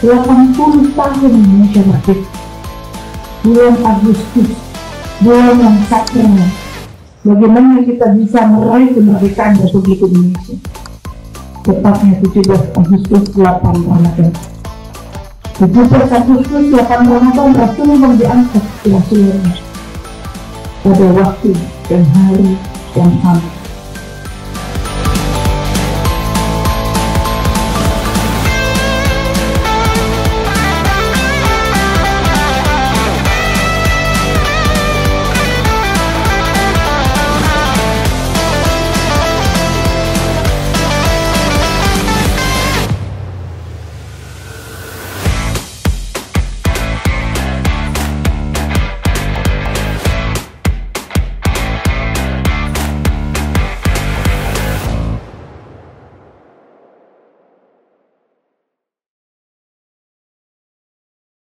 80 tahun Indonesia merdeka. Bulan Agustus, bulan yang sakral. Bagaimana kita bisa meraih kemerdekaan Republik Indonesia? Tepatnya 17 Agustus 8 Ramadan. 17 Agustus 8 Ramadan Rasulullah diangkat ke Rasulullah pada waktu dan hari yang sama.